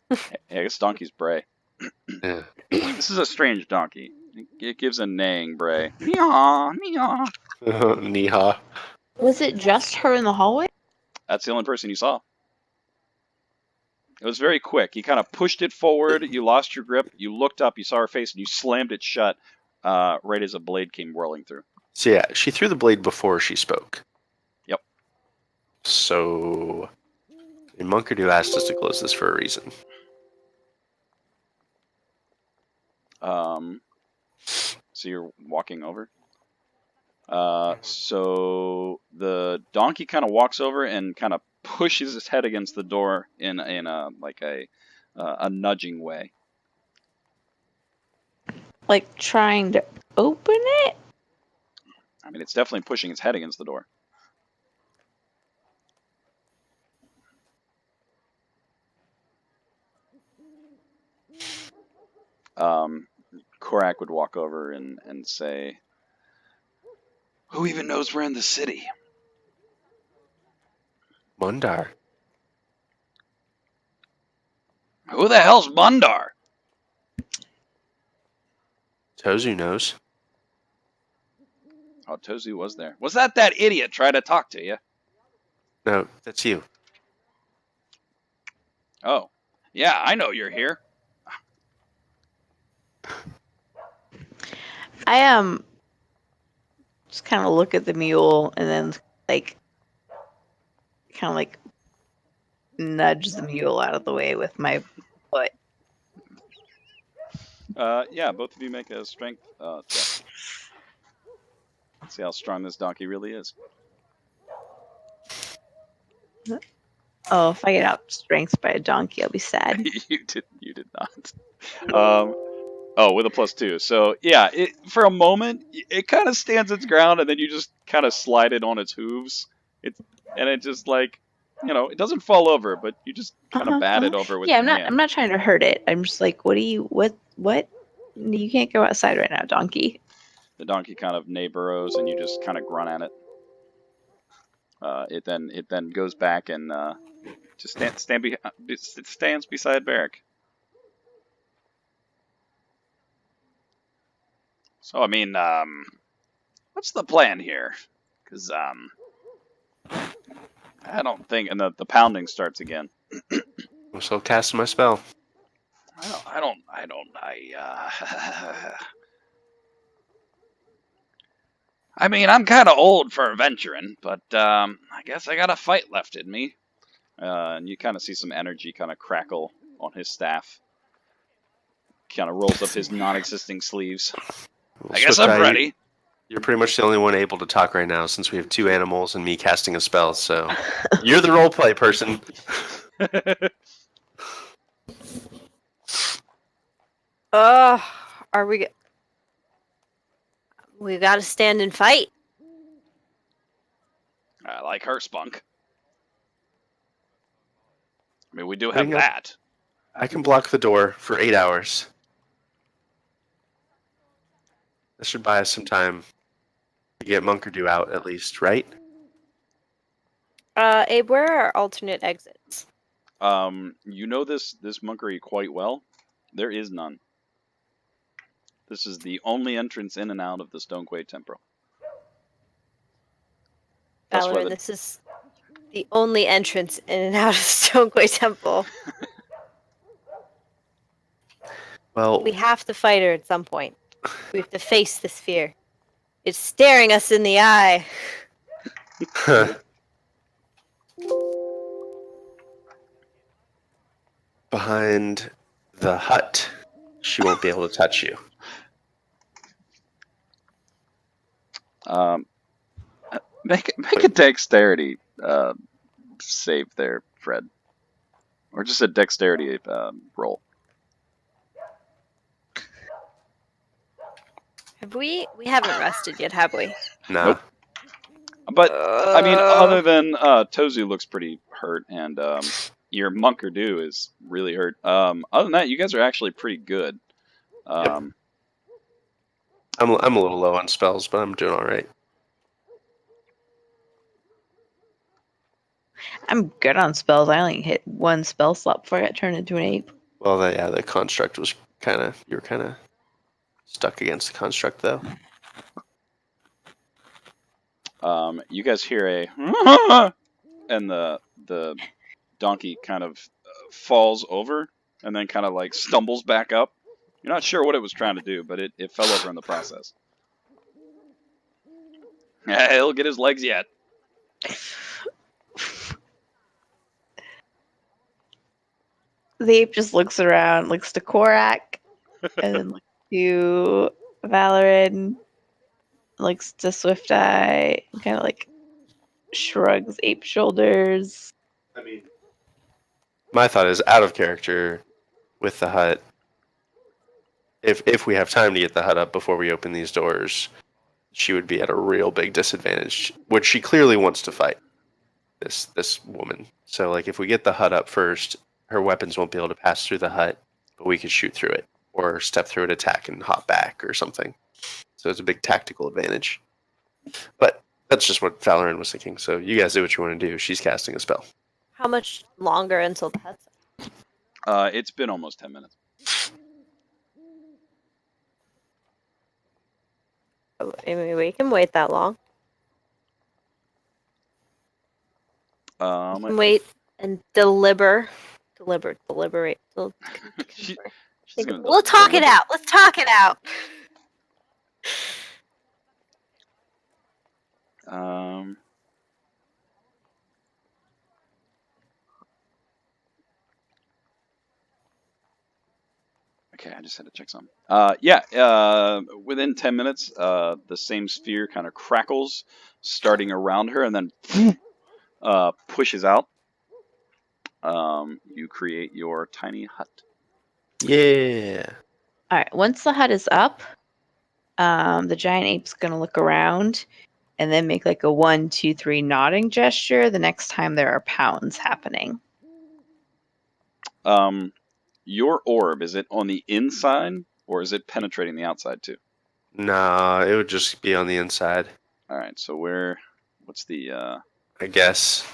Hey, I guess donkeys bray. Yeah. This is a strange donkey. It gives a neighing bray. Meow, meow. Neehaw. Was it just her in the hallway? That's the only person you saw. It was very quick. You kind of pushed it forward. You lost your grip. You looked up. You saw her face, and you slammed it shut right as a blade came whirling through. So yeah, she threw the blade before she spoke. Yep. So, and Monkerdoo asked us to close this for a reason. So you're walking over. So the donkey kind of walks over and kind of pushes his head against the door in a like a nudging way. Like trying to open it? I mean, it's definitely pushing its head against the door. Korak would walk over and say, "Who even knows we're in the city?" Mundar. Who the hell's Mundar? Tozu knows. Oh, Tozu was there. Was that idiot trying to talk to you? No, that's you. Oh, yeah, I know you're here. I just kind of look at the mule and then kind of nudge the mule out of the way with my foot. Yeah, both of you make a strength check. Let's see how strong this donkey really is. Oh, if I get out strength by a donkey, I'll be sad. You did not. With a +2. So yeah, for a moment it kind of stands its ground, and then you just kind of slide it on its hooves. It just it doesn't fall over, but you just kind of bat it over with Yeah, your hand. I'm not trying to hurt it. I'm just like, what? You can't go outside right now, donkey. The donkey kind of neigh burrows, and you just kind of grunt at it. It then goes back and just it stands beside Barrick. So I mean, what's the plan here? Because I don't think, and the pounding starts again. I'm still casting my spell. I mean, I'm kind of old for adventuring, but I guess I got a fight left in me. And you kind of see some energy kind of crackle on his staff. Kind of rolls up his non-existing sleeves. I guess I'm ready. You're pretty much the only one able to talk right now since we have two animals and me casting a spell, so you're the roleplay person. Are we... We gotta stand and fight. I like her spunk. I mean, we do have that. I can block the door for 8 hours. This should buy us some time to get Monkerdoo out, at least, right? Abe, where are our alternate exits? You know this monkery quite well. There is none. This is the only entrance in and out of the Stonequay Temple. Valoran, this is the only entrance in and out of Stonequay Temple. Well, we have to fight her at some point. We have to face this fear. It's staring us in the eye. Behind the hut, she won't be able to touch you. Make a dexterity save there, Fred. Or just a dexterity roll. We haven't rested yet, have we? Nah. Nope. But I mean, other than Tozu looks pretty hurt, and your Monkerdoo is really hurt. Other than that, you guys are actually pretty good. Yep. I'm a little low on spells, but I'm doing all right. I'm good on spells. I only hit one spell slot before I got turned into an ape. Well, the construct was you were kind of stuck against the construct, though. You guys hear a and the donkey kind of falls over and then kind of like stumbles back up. You're not sure what it was trying to do, but it fell over in the process. He'll get his legs yet. The ape just looks around, looks to Korak, and then looks to Valorin, looks to Swift Eye, and kind of like shrugs ape shoulders. I mean, my thought is out of character with the hut. If we have time to get the hut up before we open these doors, she would be at a real big disadvantage, which she clearly wants to fight. This woman. So like if we get the hut up first, her weapons won't be able to pass through the hut, but we can shoot through it or step through it, attack, and hop back or something. So it's a big tactical advantage. But that's just what Valorin was thinking. So you guys do what you want to do. She's casting a spell. How much longer until the hut's It's been almost 10 minutes. I mean, we can wait that long. We can wait and deliberate. She's gonna We'll talk it deliver. out. Let's talk it out. Okay, I just had to check something. Within 10 minutes, the same sphere kind of crackles, starting around her, and then pushes out. You create your tiny hut. Yeah. All right, once the hut is up, the giant ape's gonna look around and then make like a 1, 2, 3 nodding gesture the next time there are pounds happening. Your orb, is it on the inside or is it penetrating the outside too? Nah, it would just be on the inside. All right, so what's the I guess.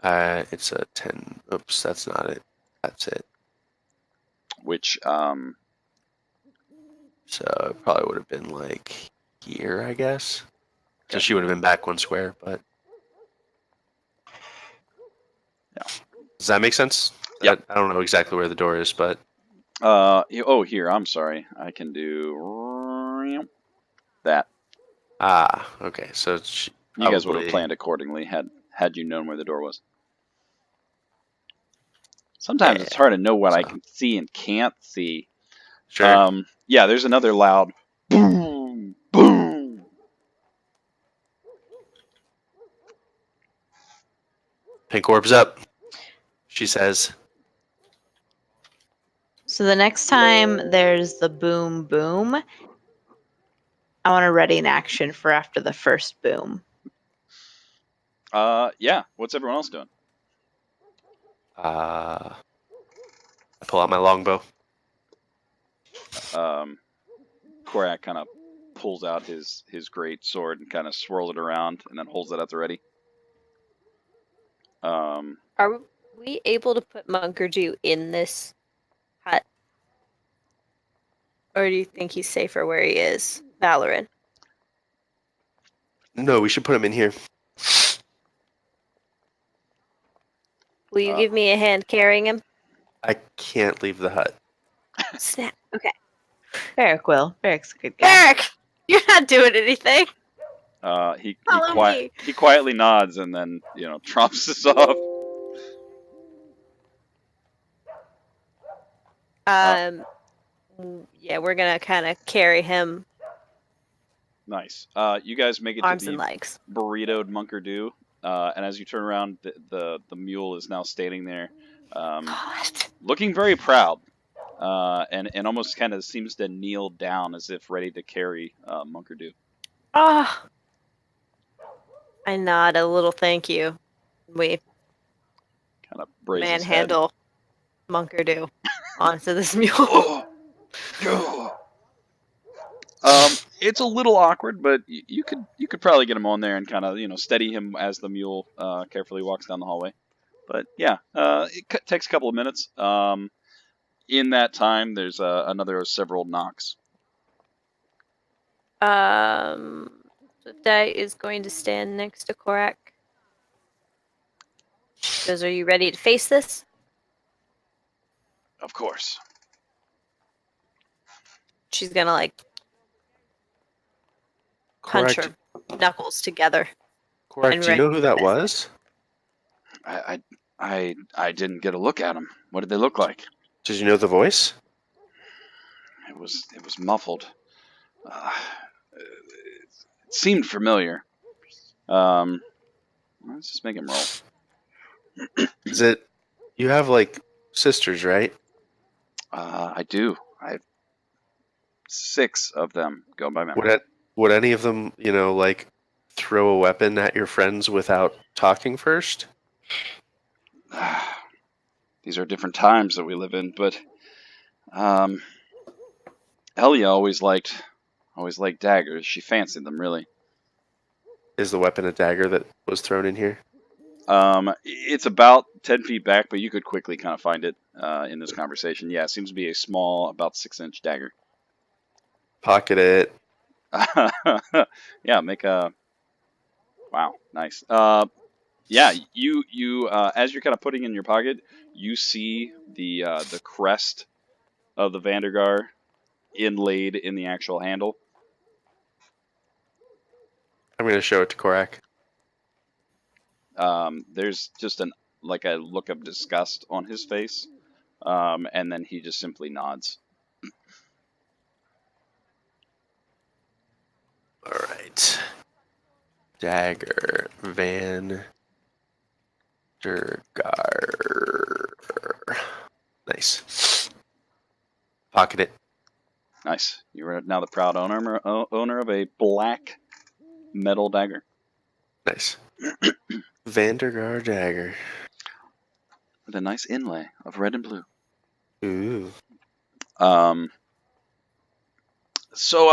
It's a 10. Oops, that's not it. That's it. which So it probably would have been like here, I guess. So Okay. she would have been back one square, but Yeah. Does that make sense? Yep. I don't know exactly where the door is, but here, I'm sorry. I can do that. Okay. So she You guys would have probably- planned accordingly had you known where the door was. Sometimes it's hard to know what I can see and can't see. Sure. There's another loud boom, boom. Pink orb's up, she says. So the next time there's the boom boom, I want to ready an action for after the first boom. What's everyone else doing? I pull out my longbow. Korak kind of pulls out his great sword and kind of swirls it around and then holds it at the ready. Are we able to put Monkerdoo in this hut? Or do you think he's safer where he is, Valorin? No, we should put him in here. Will you give me a hand carrying him? I can't leave the hut. Snap. Okay. Barrick will. Barrick's a good guy. Eric, you're not doing anything. He Follow me. quietly nods and then trumps us off. Yeah, we're gonna kind of carry him Nice. You guys make it arms to and the legs. burritoed Monkerdoo, and as you turn around, the mule is now standing there, looking very proud, and almost kind of seems to kneel down as if ready to carry Monkerdoo. Ah. I nod a little thank you. We Kind of brace his head. manhandle Monkerdoo onto this mule. Oh, oh. It's a little awkward, but you could probably get him on there and kind of steady him as the mule carefully walks down the hallway. But yeah, it takes a couple of minutes. In that time, there's another several knocks. That is going to stand next to Korak. Are you ready to face this? Of course. She's gonna punch Correct. her knuckles together. Correct. And Do you know who that business. was? I didn't get a look at them. What did they look like? Did you know the voice? It was muffled. It seemed familiar. Let's just make him roll. Is it? You have sisters, right? I do. I have 6 of them. Go by memory. Would any of them, throw a weapon at your friends without talking first? These are different times that we live in, but Elia always liked daggers. She fancied them, really. Is the weapon a dagger that was thrown in here? It's about 10 feet back, but you could quickly kind of find it in this conversation. Yeah, it seems to be a small, about 6-inch dagger. Pocket it. Yeah, make a... Wow, nice. Yeah, you as you're kind of putting in your pocket, you see the crest of the Vandergar inlaid in the actual handle. I'm going to show it to Korak. There's just a look of disgust on his face, and then he just simply nods. All right. Dagger. Vandergar. Nice. Pocket it. Nice. You are now the proud owner of a black metal dagger. Nice. Vandergar dagger. With a nice inlay of red and blue. Ooh. So,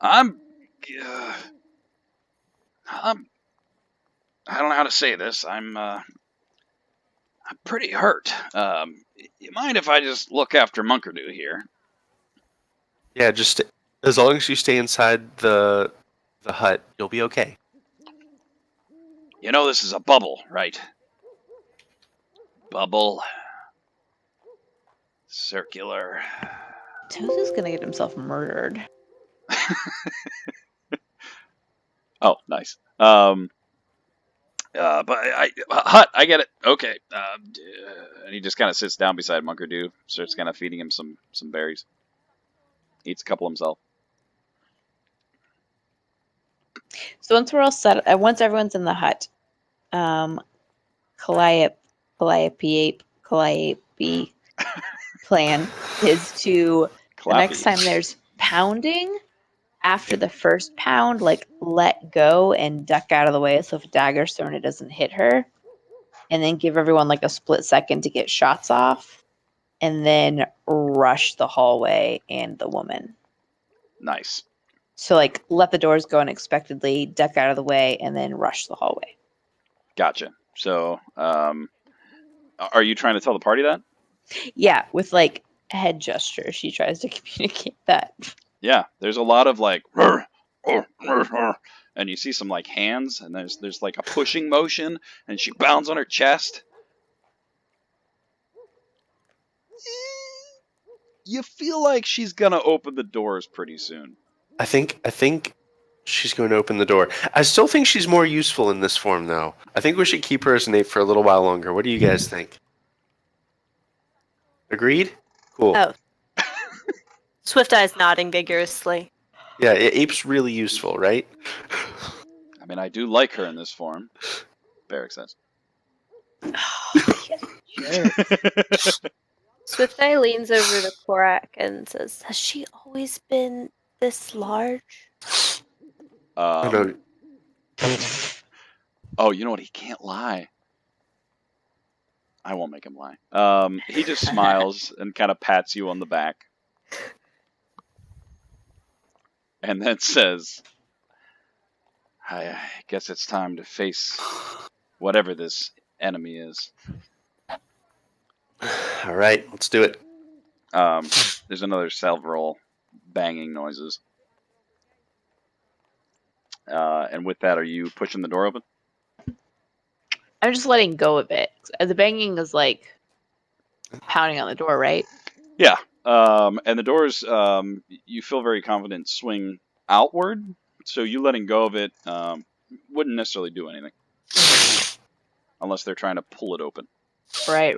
I'm I don't know how to say this. I'm pretty hurt. You mind if I just look after Monkerdoo here? Yeah, just as long as you stay inside the hut, you'll be okay. You know this is a bubble, right? Bubble. Circular. Tozu's gonna get himself murdered. Oh, nice. But Hut, I get it. Okay. And he just kind of sits down beside Monkerdoo, starts kind of feeding him some berries. Eats a couple himself. So once we're all set, once everyone's in the hut, Calliope plan is to the next time there's pounding, after the first pound, let go and duck out of the way so if a dagger's thrown, it doesn't hit her. And then give everyone a split second to get shots off. And then rush the hallway and the woman. Nice. So let the doors go unexpectedly, duck out of the way, and then rush the hallway. Gotcha. So, are you trying to tell the party that? Yeah, with head gesture, she tries to communicate that. Yeah, there's a lot of and you see some hands, and there's a pushing motion, and she bounds on her chest. You feel like she's gonna open the doors pretty soon. I think she's going to open the door. I still think she's more useful in this form, though. I think we should keep her as an ape for a little while longer. What do you guys think? Agreed? Cool. Oh. Swift Eye's nodding vigorously. Yeah, ape's really useful, right? I mean, I do like her in this form, Barrick says. Jerks. Swift Eye leans over to Korak and says, "Has she always been this large?" Oh, no. Oh, you know what? He can't lie. I won't make him lie. He just smiles and kind of pats you on the back. And then says, I guess it's time to face whatever this enemy is. All right, let's do it. There's another several banging noises. And with that, are you pushing the door open? I'm just letting go of it. The banging is like pounding on the door, right? Yeah. And the doors, you feel very confident, swing outward. So you letting go of it wouldn't necessarily do anything. Unless they're trying to pull it open. Right.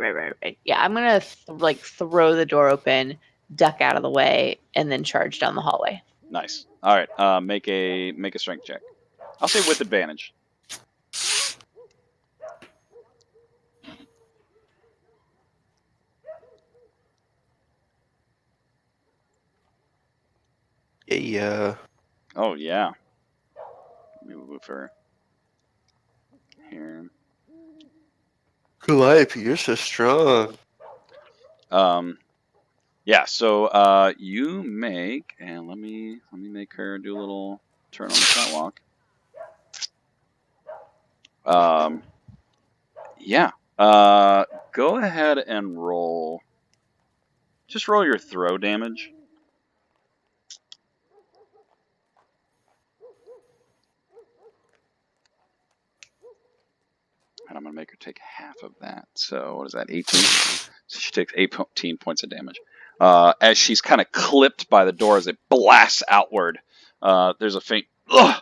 Yeah, I'm gonna throw the door open, duck out of the way, and then charge down the hallway. Nice. All right. Make a strength check. I'll say with advantage. Yeah. Oh yeah. Let me move her here. Calliope, you're so strong. Yeah. So you make, and let me make her do a little turn on the catwalk. Yeah. Go ahead and roll. Just roll your throw damage. And I'm going to make her take half of that. So what is that, 18? So she takes 18 points of damage. As she's kind of clipped by the door as it blasts outward, there's a faint ugh!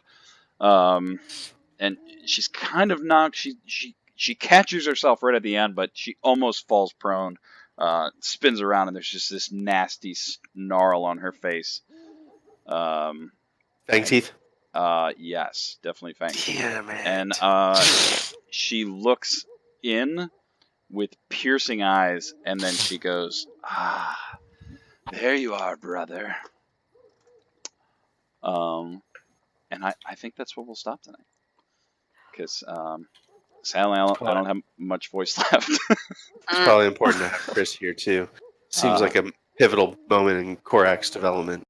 And she's kind of knocked. She catches herself right at the end, but she almost falls prone, spins around, and there's just this nasty snarl on her face. Fang teeth? Yes, definitely fang teeth. Damn it. And she looks in with piercing eyes, and then she goes, "Ah, there you are, brother." And I think that's where we'll stop tonight, because sadly I don't have much voice left. It's probably important to have Chris here too. Seems like a pivotal moment in Korak's development.